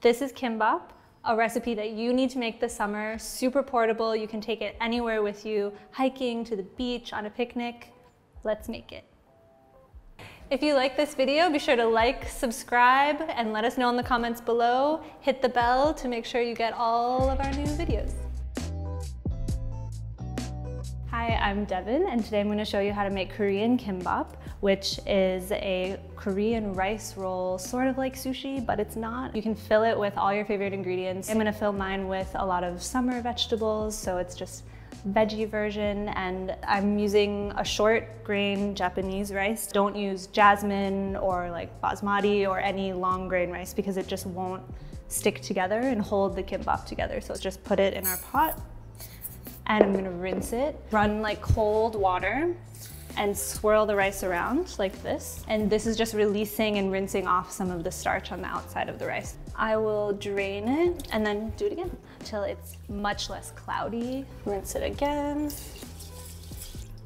This is kimbap, a recipe that you need to make this summer. Super portable, you can take it anywhere with you, hiking, to the beach, on a picnic. Let's make it. If you like this video, be sure to like, subscribe, and let us know in the comments below. Hit the bell to make sure you get all of our new videos. Hi, I'm Devin, and today I'm going to show you how to make Korean kimbap, which is a Korean rice roll, sort of like sushi, but it's not. You can fill it with all your favorite ingredients. I'm going to fill mine with a lot of summer vegetables, so it's just veggie version, and I'm using a short grain Japanese rice. Don't use jasmine or like basmati or any long grain rice because it just won't stick together and hold the kimbap together. So just put it in our pot, and I'm gonna rinse it. Run like cold water and swirl the rice around like this. And this is just releasing and rinsing off some of the starch on the outside of the rice. I will drain it and then do it again until it's much less cloudy. Rinse it again.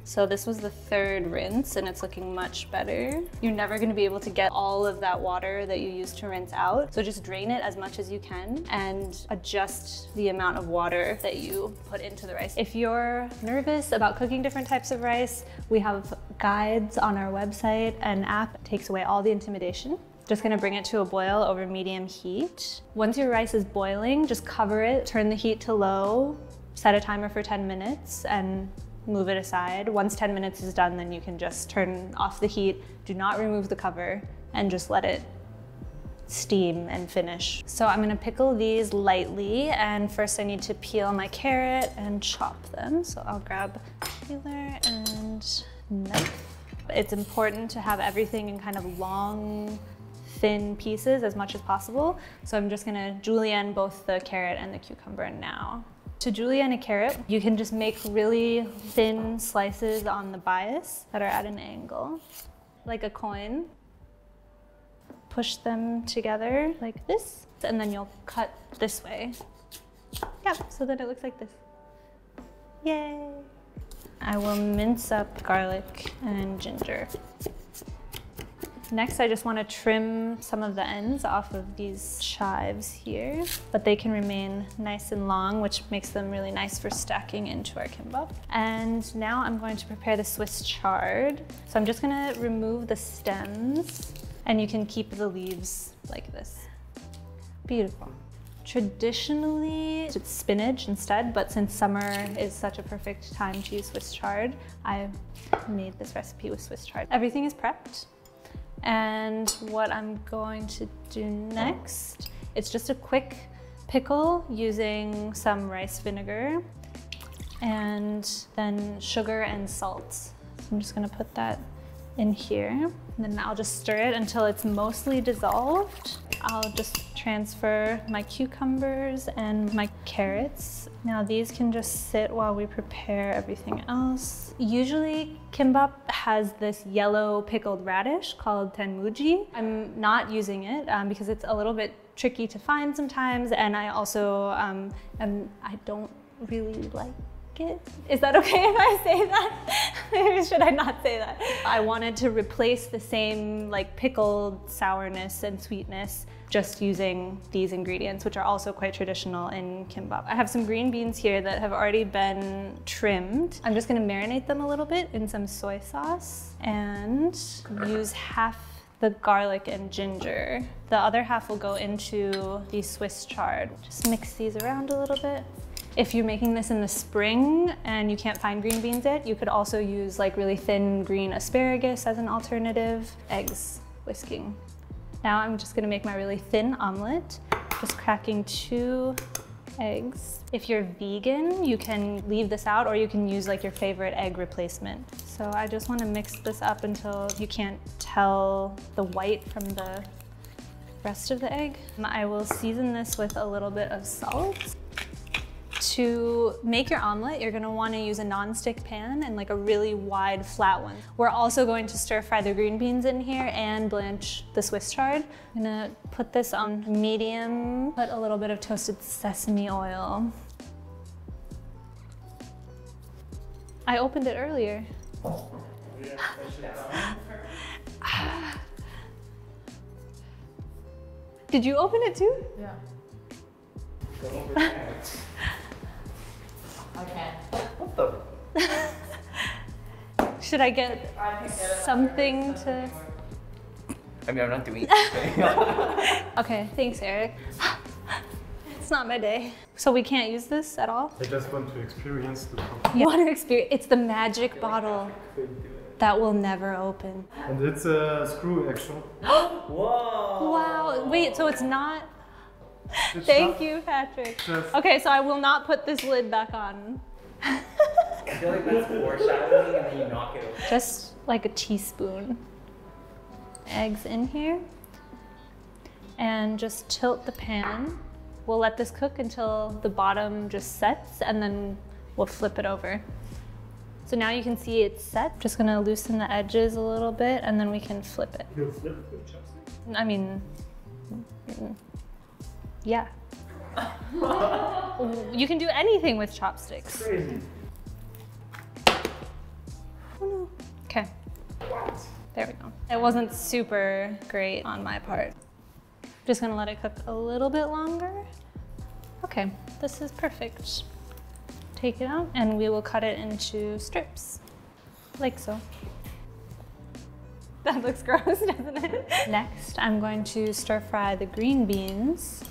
So this was the third rinse and it's looking much better. You're never gonna be able to get all of that water that you used to rinse out. So just drain it as much as you can and adjust the amount of water that you put into the rice. If you're nervous about cooking different types of rice, we have guides on our website and app. It takes away all the intimidation. Just gonna bring it to a boil over medium heat. Once your rice is boiling, just cover it, turn the heat to low, set a timer for 10 minutes and move it aside. Once 10 minutes is done, then you can just turn off the heat, do not remove the cover, and just let it steam and finish. So I'm gonna pickle these lightly, and first I need to peel my carrot and chop them. So I'll grab a peeler and knife. It's important to have everything in kind of long, thin pieces as much as possible. So I'm just gonna julienne both the carrot and the cucumber now. To julienne a carrot, you can just make really thin slices on the bias that are at an angle, like a coin. Push them together like this, and then you'll cut this way. Yeah, so that it looks like this. Yay! I will mince up garlic and ginger. Next, I just want to trim some of the ends off of these chives here, but they can remain nice and long, which makes them really nice for stacking into our kimbap. And now I'm going to prepare the Swiss chard. So I'm just going to remove the stems, and you can keep the leaves like this. Beautiful. Traditionally, it's spinach instead, but since summer is such a perfect time to use Swiss chard, I made this recipe with Swiss chard. Everything is prepped. And what I'm going to do next, it's just a quick pickle using some rice vinegar and then sugar and salt. So I'm just gonna put that in here. And then I'll just stir it until it's mostly dissolved. I'll just transfer my cucumbers and my carrots. Now these can just sit while we prepare everything else. Usually kimbap has this yellow pickled radish called tenmuji. I'm not using it because it's a little bit tricky to find sometimes, and I also I don't really like it. Is that okay if I say that? Maybe should I not say that? I wanted to replace the same like pickled sourness and sweetness just using these ingredients, which are also quite traditional in kimbap. I have some green beans here that have already been trimmed. I'm just gonna marinate them a little bit in some soy sauce and use half the garlic and ginger. The other half will go into the Swiss chard. Just mix these around a little bit. If you're making this in the spring and you can't find green beans yet, you could also use like really thin green asparagus as an alternative. Eggs, whisking. Now I'm just gonna make my really thin omelet, just cracking 2 eggs. If you're vegan, you can leave this out or you can use like your favorite egg replacement. So I just wanna mix this up until you can't tell the white from the rest of the egg. I will season this with a little bit of salt. To make your omelet, you're gonna wanna use a non-stick pan and like a really wide, flat one. We're also going to stir fry the green beans in here and blanch the Swiss chard. I'm gonna put this on medium, put a little bit of toasted sesame oil. I opened it earlier. Did you open it too? Yeah. Go over there. I can't. What the? Should I get something to... I mean, I'm not doing anything. Okay, thanks, Eric. It's not my day. So we can't use this at all? I just want to experience the coffee. You want to experience? It's the magic bottle that will never open. And it's a screw action. Whoa! Wow, wait, so it's not... It's Thank not you, Patrick. just- Okay, so I will not put this lid back on. I feel like that's foreshadowing and then you knock it over. Just like a teaspoon. Eggs in here. And just tilt the pan. We'll let this cook until the bottom just sets and then we'll flip it over. So now you can see it's set. Just gonna loosen the edges a little bit and then we can flip it. You flip it with chopsticks? I mean, yeah. You can do anything with chopsticks. Crazy. Oh no. Okay, What? there we go. It wasn't super great on my part. Just gonna let it cook a little bit longer. Okay, this is perfect. Take it out and we will cut it into strips, like so. That looks gross, doesn't it? Next, I'm going to stir fry the green beans.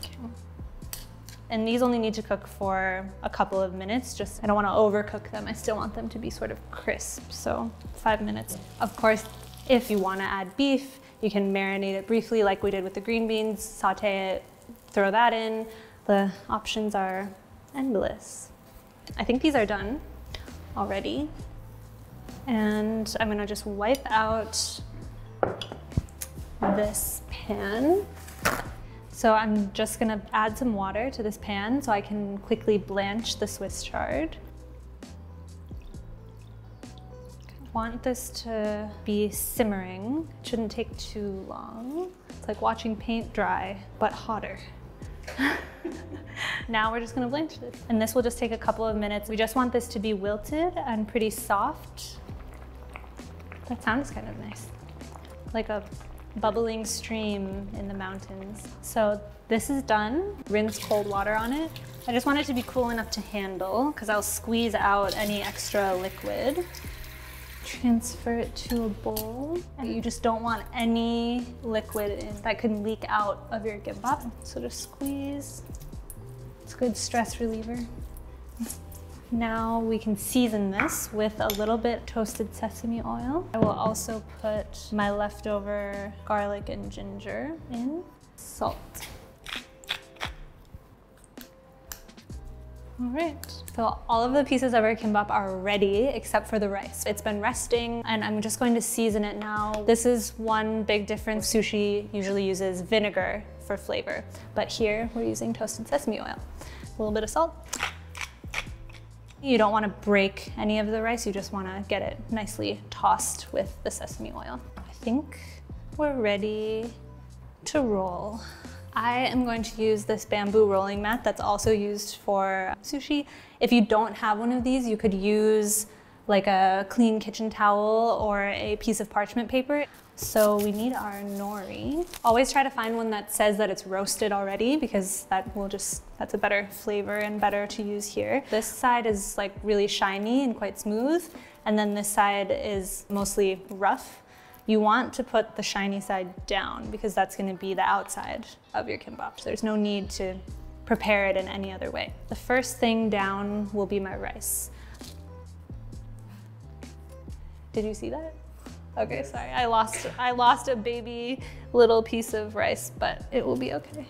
And these only need to cook for a couple of minutes. I don't want to overcook them. I still want them to be sort of crisp, so 5 minutes. Of course, if you want to add beef, you can marinate it briefly like we did with the green beans, saute it, throw that in. The options are endless. I think these are done already. And I'm gonna just wipe out this pan. So I'm just gonna add some water to this pan so I can quickly blanch the Swiss chard. I want this to be simmering. It shouldn't take too long. It's like watching paint dry, but hotter. Now we're just gonna blanch this. And this will just take a couple of minutes. We just want this to be wilted and pretty soft. That sounds kind of nice. Like a bubbling stream in the mountains. So this is done. Rinse cold water on it. I just want it to be cool enough to handle because I'll squeeze out any extra liquid. Transfer it to a bowl. And you just don't want any liquid in that could leak out of your gimbap. So just squeeze. It's a good stress reliever. Now we can season this with a little bit toasted sesame oil. I will also put my leftover garlic and ginger in. Salt. All right, so all of the pieces of our kimbap are ready except for the rice. It's been resting and I'm just going to season it now. This is one big difference. Sushi usually uses vinegar for flavor, but here we're using toasted sesame oil. A little bit of salt. You don't want to break any of the rice, you just want to get it nicely tossed with the sesame oil. I think we're ready to roll. I am going to use this bamboo rolling mat that's also used for sushi. If you don't have one of these, you could use like a clean kitchen towel or a piece of parchment paper. So we need our nori. Always try to find one that says that it's roasted already because that's a better flavor and better to use here. This side is like really shiny and quite smooth, and then this side is mostly rough. You want to put the shiny side down because that's gonna be the outside of your kimbap. There's no need to prepare it in any other way. The first thing down will be my rice. Did you see that? Okay, sorry, I lost a baby little piece of rice, but it will be okay.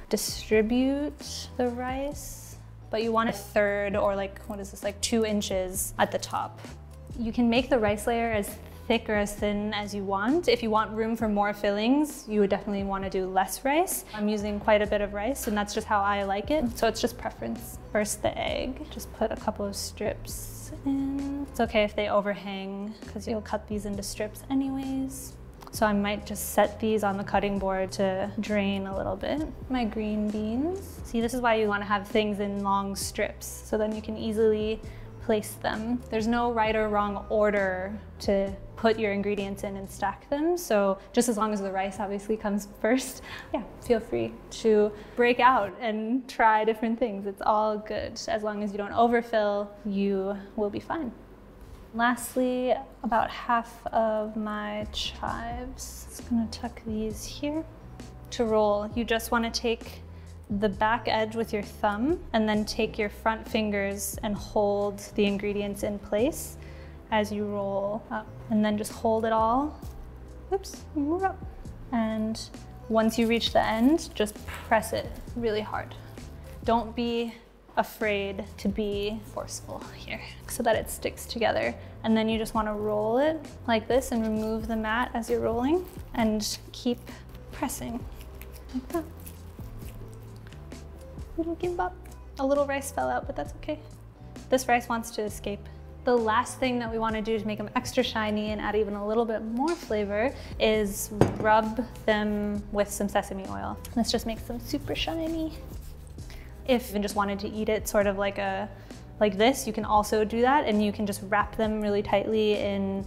Distribute the rice, but you want a third or like, what is this, like 2 inches at the top. You can make the rice layer as thick or as thin as you want. If you want room for more fillings, you would definitely want to do less rice. I'm using quite a bit of rice and that's just how I like it. So it's just preference. First the egg, just put a couple of strips in. It's okay if they overhang because you'll cut these into strips anyways. So I might just set these on the cutting board to drain a little bit. My green beans. See, this is why you want to have things in long strips so then you can easily place them. There's no right or wrong order to put your ingredients in and stack them. So just as long as the rice obviously comes first, yeah, feel free to break out and try different things. It's all good. As long as you don't overfill, you will be fine. Lastly, about half of my chives. Just gonna tuck these here. To roll, you just wanna take the back edge with your thumb and then take your front fingers and hold the ingredients in place as you roll up. And then just hold it all, oops, move up. And once you reach the end, just press it really hard. Don't be afraid to be forceful here so that it sticks together. And then you just want to roll it like this and remove the mat as you're rolling and keep pressing like that. Little gimbap. A little rice fell out, but that's okay. This rice wants to escape. The last thing that we want to do to make them extra shiny and add even a little bit more flavor is rub them with some sesame oil. This just makes them super shiny. If you just wanted to eat it sort of like this, you can also do that, and you can just wrap them really tightly in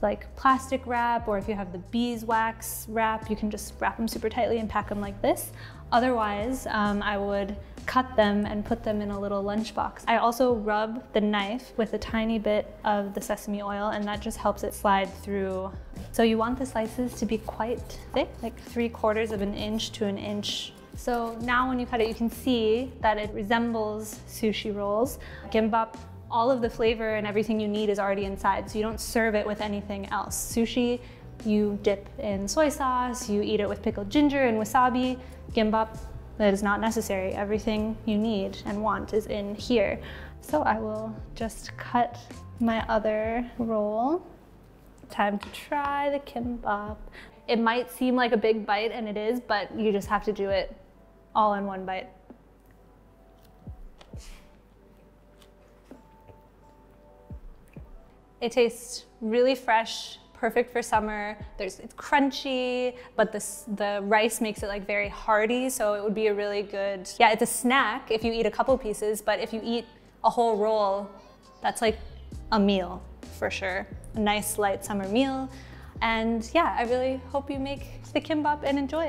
like plastic wrap, or if you have the beeswax wrap, you can just wrap them super tightly and pack them like this. Otherwise, I would cut them and put them in a little lunchbox. I also rub the knife with a tiny bit of the sesame oil, and that just helps it slide through. So you want the slices to be quite thick, like 3/4 of an inch to an inch. So now when you cut it, you can see that it resembles sushi rolls. Gimbap, all of the flavor and everything you need is already inside, so you don't serve it with anything else. Sushi, you dip in soy sauce, you eat it with pickled ginger and wasabi. Gimbap, that is not necessary. Everything you need and want is in here. So I will just cut my other roll. Time to try the kimbap. It might seem like a big bite, and it is, but you just have to do it all in one bite. It tastes really fresh, perfect for summer. It's crunchy, but the rice makes it like very hearty, so it would be a really good, yeah, it's a snack if you eat a couple pieces, but if you eat a whole roll, that's like a meal for sure. A nice light summer meal. And yeah, I really hope you make the kimbap and enjoy it.